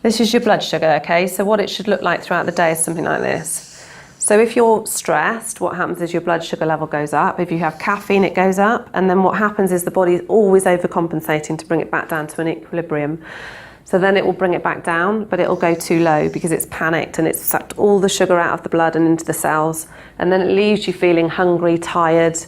This is your blood sugar, okay? So what it should look like throughout the day is something like this. So if you're stressed, what happens is your blood sugar level goes up. If you have caffeine, it goes up. And then what happens is the body's always overcompensating to bring it back down to an equilibrium. So then it will bring it back down, but it'll go too low because it's panicked and it's sucked all the sugar out of the blood and into the cells. And then it leaves you feeling hungry, tired,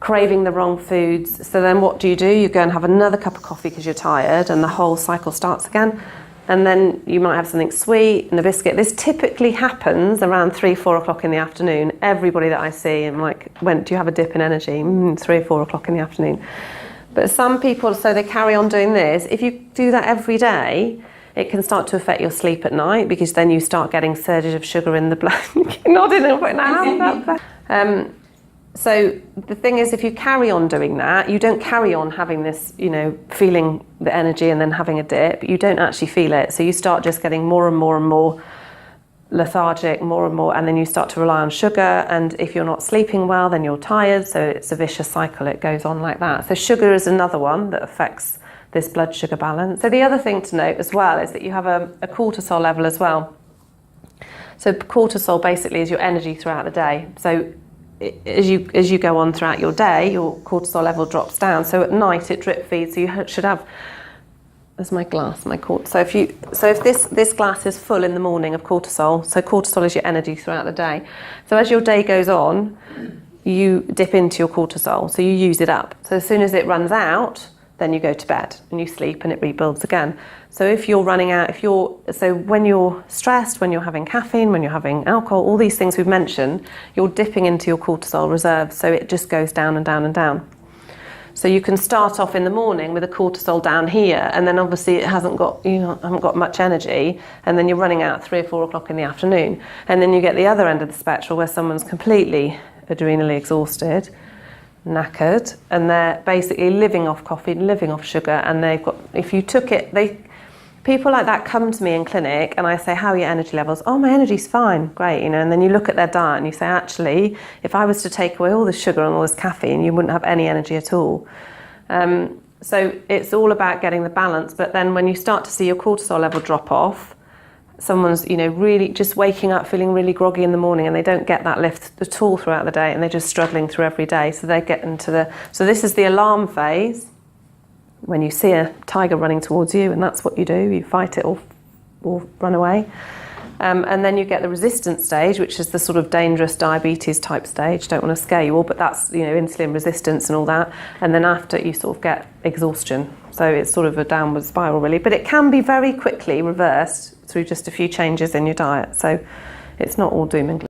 craving the wrong foods. So then what do? You go and have another cup of coffee because you're tired, and the whole cycle starts again. And then you might have something sweet and a biscuit. This typically happens around 3-4 o'clock in the afternoon. Everybody that I see, I'm like, do you have a dip in energy? 3 or 4 o'clock in the afternoon. But some people, so they carry on doing this. If you do that every day, it can start to affect your sleep at night, because then you start getting surges of sugar in the blood. You're nodding right now. So the thing is, if you carry on doing that, you don't carry on having this, feeling the energy and then having a dip. You don't actually feel it. So you start just getting more and more and more lethargic, more and more, and then you start to rely on sugar. And if you're not sleeping well, then you're tired. So it's a vicious cycle. It goes on like that. So sugar is another one that affects this blood sugar balance. So the other thing to note as well is that you have a cortisol level as well. So cortisol basically is your energy throughout the day. So as you go on throughout your day, your cortisol level drops down. So at night it drip feeds. So you should have. There's my glass, my cortisol. So if this glass is full in the morning of cortisol, so cortisol is your energy throughout the day. So as your day goes on, you dip into your cortisol. So you use it up. So as soon as it runs out, then you go to bed and you sleep and it rebuilds again. So if you're running out, so when you're stressed, when you're having caffeine, when you're having alcohol, all these things we've mentioned, you're dipping into your cortisol reserves, so it just goes down and down and down. So you can start off in the morning with a cortisol down here, and then obviously you haven't got much energy, and then you're running out 3 or 4 o'clock in the afternoon. And then you get the other end of the spectrum where someone's completely adrenally exhausted, knackered, and they're basically living off coffee, living off sugar, and people like that come to me in clinic and I say, how are your energy levels? Oh, my energy's fine, great, and then you look at their diet and you say, actually, if I was to take away all the sugar and all this caffeine, you wouldn't have any energy at all. So it's all about getting the balance, but then when you start to see your cortisol level drop off, someone's really just waking up feeling really groggy in the morning and they don't get that lift at all throughout the day, and they're just struggling through every day. So they get into so this is the alarm phase, when you see a tiger running towards you, and that's what you do, you fight it or run away. And then you get the resistance stage, which is the sort of dangerous diabetes type stage. Don't want to scare you all, but that's insulin resistance and all that. And then after, you sort of get exhaustion. So it's sort of a downward spiral really, but it can be very quickly reversed through just a few changes in your diet. So it's not all doom and gloom.